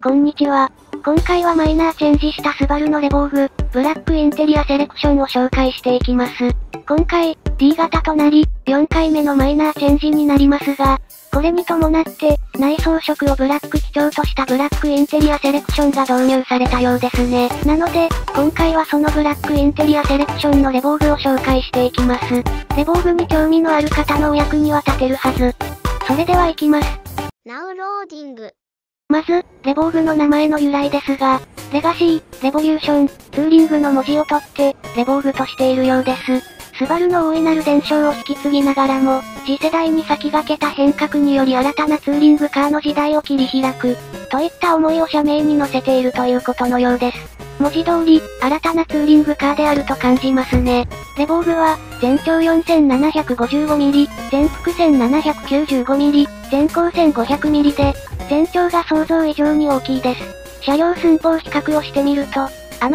こんにちは。今回はマイナーチェンジしたスバルのレボーグ、ブラックインテリアセレクションを紹介していきます。今回、D 型となり、4回目のマイナーチェンジになりますが、これに伴って、内装色をブラック基調としたブラックインテリアセレクションが導入されたようですね。なので、今回はそのブラックインテリアセレクションのレボーグを紹介していきます。レボーグに興味のある方のお役には立てるはず。それでは行きます。Now loading。まず、レボーグの名前の由来ですが、レガシー、レボリューション、ツーリングの文字を取って、レボーグとしているようです。スバルの大いなる伝承を引き継ぎながらも、次世代に先駆けた変革により新たなツーリングカーの時代を切り開く、といった思いを社名に載せているということのようです。文字通り、新たなツーリングカーであると感じますね。レボーグは、全長 4755mm、全幅 1795mm、全高 1500mm で、全長が想像以上に大きいです。車両寸法比較をしてみると、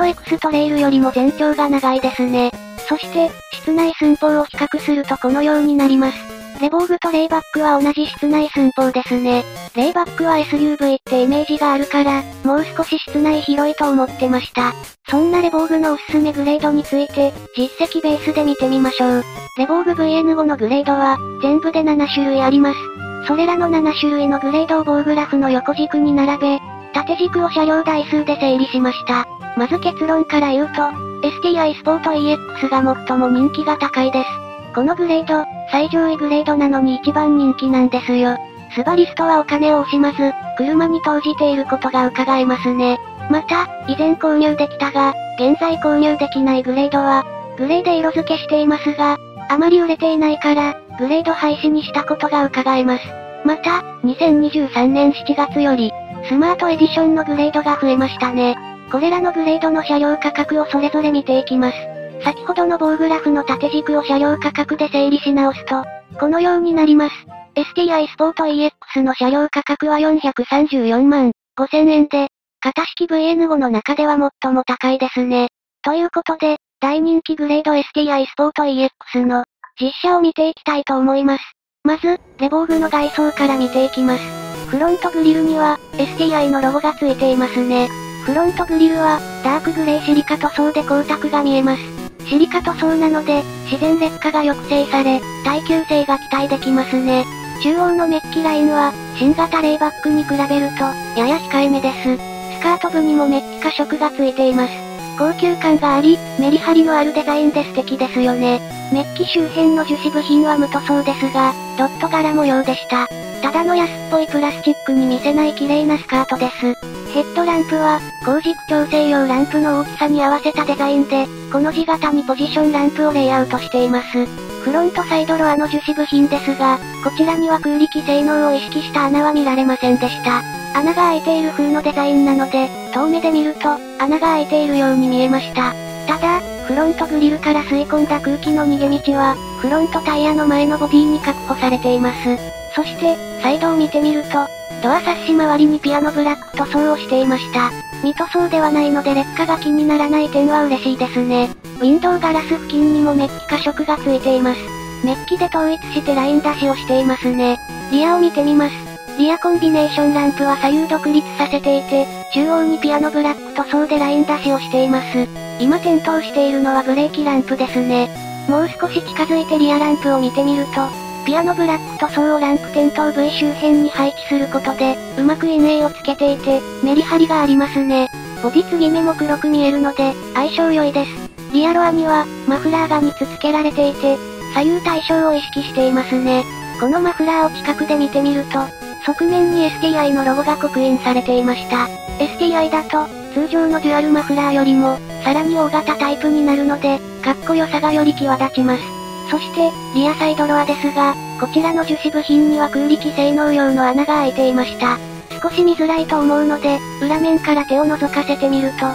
エクストレイルよりも全長が長いですね。そして、室内寸法を比較するとこのようになります。レボーグとレイバックは同じ室内寸法ですね。レイバックは SUV ってイメージがあるから、もう少し室内広いと思ってました。そんなレボーグのおすすめグレードについて、実績ベースで見てみましょう。レボーグ VN5 のグレードは、全部で7種類あります。それらの7種類のグレードを棒グラフの横軸に並べ、縦軸を車両台数で整理しました。まず結論から言うと、STI スポート EX が最も人気が高いです。このグレード、最上位グレードなのに一番人気なんですよ。スバリストはお金を惜しまず、車に投じていることが伺えますね。また、以前購入できたが、現在購入できないグレードは、グレーで色付けしていますが、あまり売れていないから、グレード廃止にしたことが伺えます。また、2023年7月より、スマートエディションのグレードが増えましたね。これらのグレードの車両価格をそれぞれ見ていきます。先ほどの棒グラフの縦軸を車両価格で整理し直すと、このようになります。STI スポート EX の車両価格は434万5000円で、型式 VN5 の中では最も高いですね。ということで、大人気グレード STI スポート EX の実車を見ていきたいと思います。まず、レボーグの外装から見ていきます。フロントグリルには、STI のロゴがついていますね。フロントグリルは、ダークグレーシリカ塗装で光沢が見えます。シリカ塗装なので、自然劣化が抑制され、耐久性が期待できますね。中央のメッキラインは、新型レイバックに比べると、やや控えめです。スカート部にもメッキ加色がついています。高級感があり、メリハリのあるデザインで素敵ですよね。メッキ周辺の樹脂部品は無塗装ですが、ドット柄模様でした。ただの安っぽいプラスチックに見せない綺麗なスカートです。ヘッドランプは、光軸調整用ランプの大きさに合わせたデザインで、この字型にポジションランプをレイアウトしています。フロントサイドロアの樹脂部品ですが、こちらには空力性能を意識した穴は見られませんでした。穴が開いている風のデザインなので、遠目で見ると、穴が開いているように見えました。ただ、フロントグリルから吸い込んだ空気の逃げ道は、フロントタイヤの前のボディに確保されています。そして、サイドを見てみると、ドアサッシ周りにピアノブラック塗装をしていました。未塗装ではないので劣化が気にならない点は嬉しいですね。ウィンドウガラス付近にもメッキ加色がついています。メッキで統一してライン出しをしていますね。リアを見てみます。リアコンビネーションランプは左右独立させていて、中央にピアノブラック塗装でライン出しをしています。今点灯しているのはブレーキランプですね。もう少し近づいてリアランプを見てみると、ピアノブラック塗装をランプ点灯部位周辺に配置することで、うまく陰影をつけていて、メリハリがありますね。ボディ継ぎ目も黒く見えるので、相性良いです。リアロアには、マフラーが2つ付けられていて、左右対称を意識していますね。このマフラーを近くで見てみると、側面に STI のロゴが刻印されていました。STI だと、通常のデュアルマフラーよりも、さらに大型タイプになるので、かっこよさがより際立ちます。そして、リアサイドロアですが、こちらの樹脂部品には空力性能用の穴が開いていました。少し見づらいと思うので、裏面から手を覗かせてみると、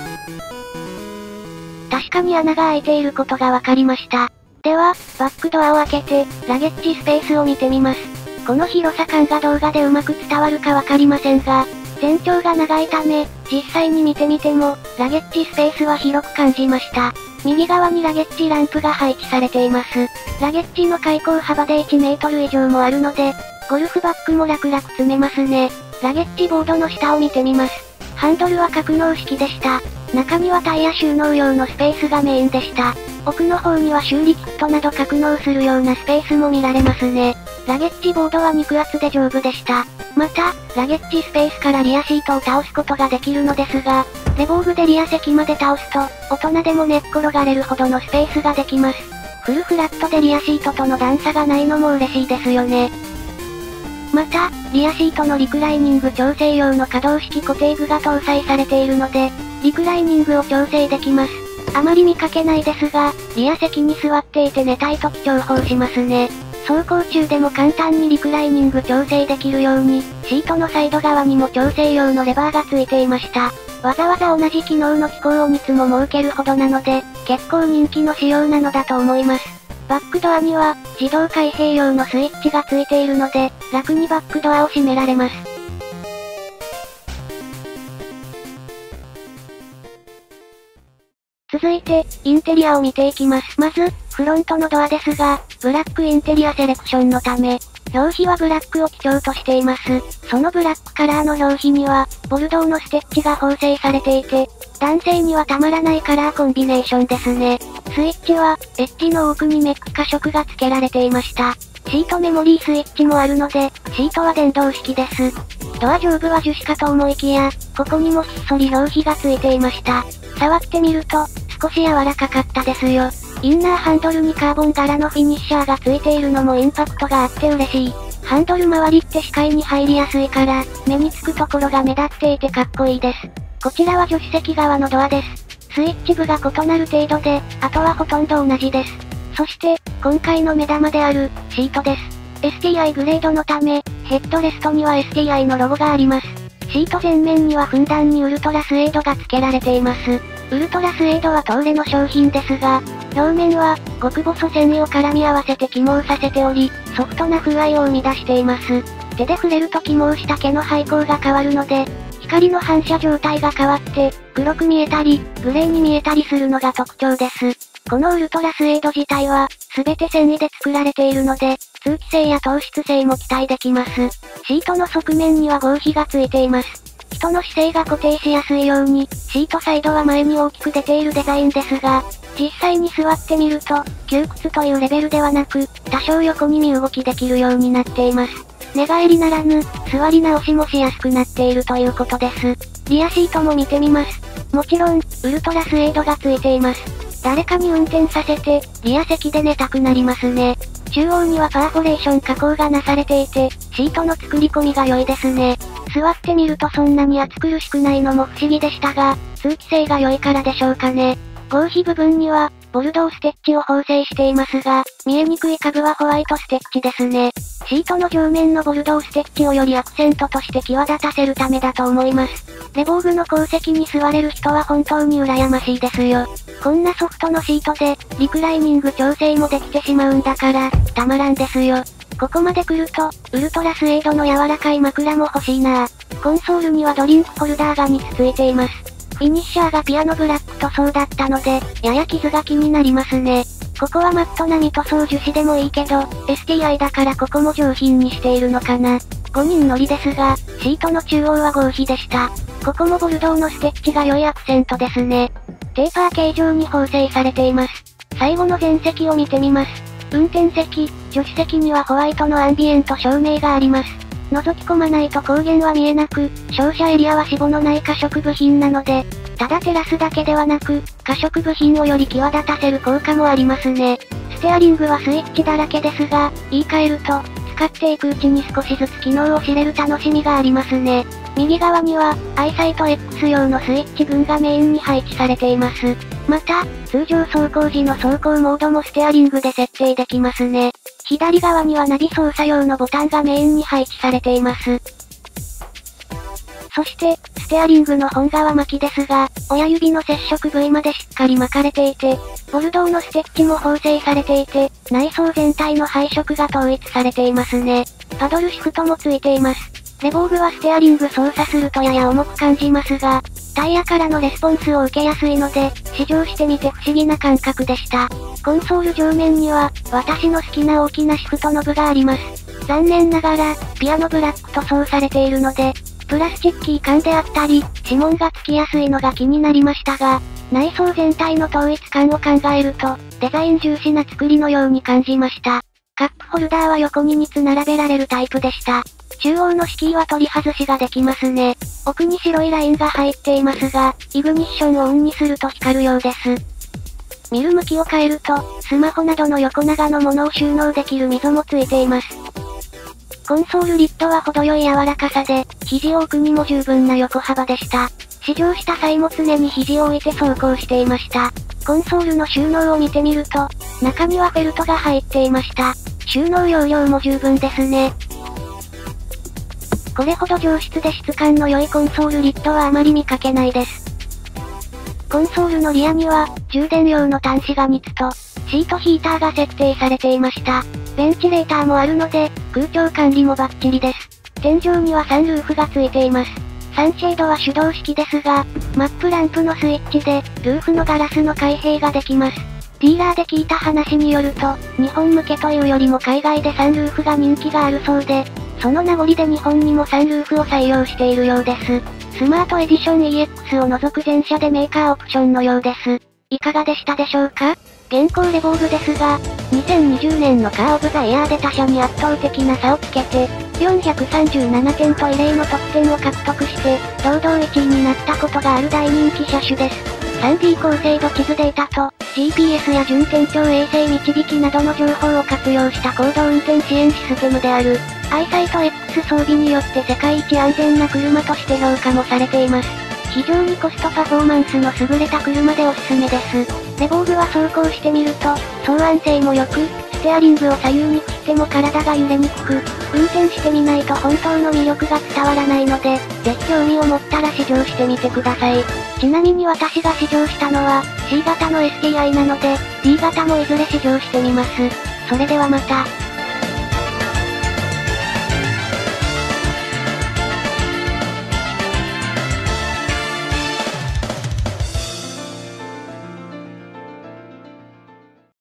確かに穴が開いていることがわかりました。では、バックドアを開けて、ラゲッジスペースを見てみます。この広さ感が動画でうまく伝わるかわかりませんが、全長が長いため、実際に見てみても、ラゲッジスペースは広く感じました。右側にラゲッジランプが配置されています。ラゲッジの開口幅で1メートル以上もあるので、ゴルフバッグも楽々詰めますね。ラゲッジボードの下を見てみます。ハンドルは格納式でした。中にはタイヤ収納用のスペースがメインでした。奥の方には修理キットなど格納するようなスペースも見られますね。ラゲッジボードは肉厚で丈夫でした。また、ラゲッジスペースからリアシートを倒すことができるのですが、レボーグでリア席まで倒すと、大人でも寝っ転がれるほどのスペースができます。フルフラットでリアシートとの段差がないのも嬉しいですよね。また、リアシートのリクライニング調整用の可動式固定具が搭載されているので、リクライニングを調整できます。あまり見かけないですが、リア席に座っていて寝たいとき重宝しますね。走行中でも簡単にリクライニング調整できるように、シートのサイド側にも調整用のレバーがついていました。わざわざ同じ機能の機構を2つも設けるほどなので、結構人気の仕様なのだと思います。バックドアには、自動開閉用のスイッチがついているので、楽にバックドアを閉められます。続いて、インテリアを見ていきます。まず、フロントのドアですが、ブラックインテリアセレクションのため、表皮はブラックを基調としています。そのブラックカラーの表皮には、ボルドーのステッチが縫製されていて、男性にはたまらないカラーコンビネーションですね。スイッチは、エッジの奥にメック加色が付けられていました。シートメモリースイッチもあるので、シートは電動式です。ドア上部は樹脂かと思いきや、ここにもひっそり表皮が付いていました。触ってみると、少し柔らかかったですよ。インナーハンドルにカーボン柄のフィニッシャーが付いているのもインパクトがあって嬉しい。ハンドル周りって視界に入りやすいから、目につくところが目立っていてかっこいいです。こちらは助手席側のドアです。スイッチ部が異なる程度で、あとはほとんど同じです。そして、今回の目玉である、シートです。STI グレードのため、ヘッドレストには STI のロゴがあります。シート前面にはふんだんにウルトラスエードが付けられています。ウルトラスエードは東レの商品ですが、表面は、極細繊維を絡み合わせて起毛させており、ソフトな風合いを生み出しています。手で触れると起毛した毛の配光が変わるので、光の反射状態が変わって、黒く見えたり、グレーに見えたりするのが特徴です。このウルトラスエード自体は、すべて繊維で作られているので、通気性や透湿性も期待できます。シートの側面には合皮がついています。人の姿勢が固定しやすいように、シートサイドは前に大きく出ているデザインですが、実際に座ってみると、窮屈というレベルではなく、多少横に身動きできるようになっています。寝返りならぬ、座り直しもしやすくなっているということです。リアシートも見てみます。もちろん、ウルトラスエードがついています。誰かに運転させて、リア席で寝たくなりますね。中央にはパーフォレーション加工がなされていて、シートの作り込みが良いですね。座ってみるとそんなに暑苦しくないのも不思議でしたが、通気性が良いからでしょうかね。合皮部分には、ボルドーステッチを縫製していますが、見えにくい下部はホワイトステッチですね。シートの上面のボルドーステッチをよりアクセントとして際立たせるためだと思います。レボーグの後席に座れる人は本当に羨ましいですよ。こんなソフトのシートで、リクライニング調整もできてしまうんだから、たまらんですよ。ここまで来ると、ウルトラスエードの柔らかい枕も欲しいなぁ。コンソールにはドリンクホルダーが2つついています。フィニッシャーがピアノブラック塗装だったので、やや傷が気になりますね。ここはマットな未塗装樹脂でもいいけど、STI だからここも上品にしているのかな。5人乗りですが、シートの中央は合皮でした。ここもボルドーのステッチが良いアクセントですね。テーパー形状に縫製されています。最後の前席を見てみます。運転席、助手席にはホワイトのアンビエント照明があります。覗き込まないと光源は見えなく、照射エリアは脂肪のない可色部品なので、ただ照らすだけではなく、可色部品をより際立たせる効果もありますね。ステアリングはスイッチだらけですが、言い換えると、使っていくうちに少しずつ機能を知れる楽しみがありますね。右側には、アイサイト X 用のスイッチ群がメインに配置されています。また、通常走行時の走行モードもステアリングで設定できますね。左側にはナビ操作用のボタンがメインに配置されています。そして、ステアリングの本側巻きですが、親指の接触部位までしっかり巻かれていて、ボルドーのステッチも縫製されていて、内装全体の配色が統一されていますね。パドルシフトもついています。レボーグはステアリング操作するとやや重く感じますが、タイヤからのレスポンスを受けやすいので、試乗してみて不思議な感覚でした。コンソール上面には、私の好きな大きなシフトノブがあります。残念ながら、ピアノブラック塗装されているので、プラスチッキー感であったり、指紋がつきやすいのが気になりましたが、内装全体の統一感を考えると、デザイン重視な作りのように感じました。カップホルダーは横に2つ並べられるタイプでした。中央の敷居は取り外しができますね。奥に白いラインが入っていますが、イグニッションをオンにすると光るようです。見る向きを変えると、スマホなどの横長のものを収納できる溝もついています。コンソールリッドは程よい柔らかさで、肘を置くにも十分な横幅でした。試乗した際も常に肘を置いて走行していました。コンソールの収納を見てみると、中にはフェルトが入っていました。収納容量も十分ですね。これほど上質で質感の良いコンソールリッドはあまり見かけないです。コンソールのリアには、充電用の端子が3つと、シートヒーターが設定されていました。ベンチレーターもあるので、空調管理もバッチリです。天井にはサンルーフがついています。サンシェードは手動式ですが、マップランプのスイッチで、ルーフのガラスの開閉ができます。ディーラーで聞いた話によると、日本向けというよりも海外でサンルーフが人気があるそうで、その名残で日本にもサンルーフを採用しているようです。スマートエディション EX を除く全車でメーカーオプションのようです。いかがでしたでしょうか？現行レボーグですが、2020年のカーオブザイヤーで他社に圧倒的な差をつけて、437点と異例の得点を獲得して、堂々1位になったことがある大人気車種です。3D 高精度地図データと、GPS や準天頂衛星導きなどの情報を活用した高度運転支援システムである、アイサイト X 装備によって世界一安全な車として評価もされています。非常にコストパフォーマンスの優れた車でおすすめです。レボーグは走行してみると、走安性も良く、ステアリングを左右に振っても体が揺れにくく、運転してみないと本当の魅力が伝わらないので、ぜひ興味を持ったら試乗してみてください。ちなみに私が試乗したのは、C 型の STI なので、D 型もいずれ試乗してみます。それではまた。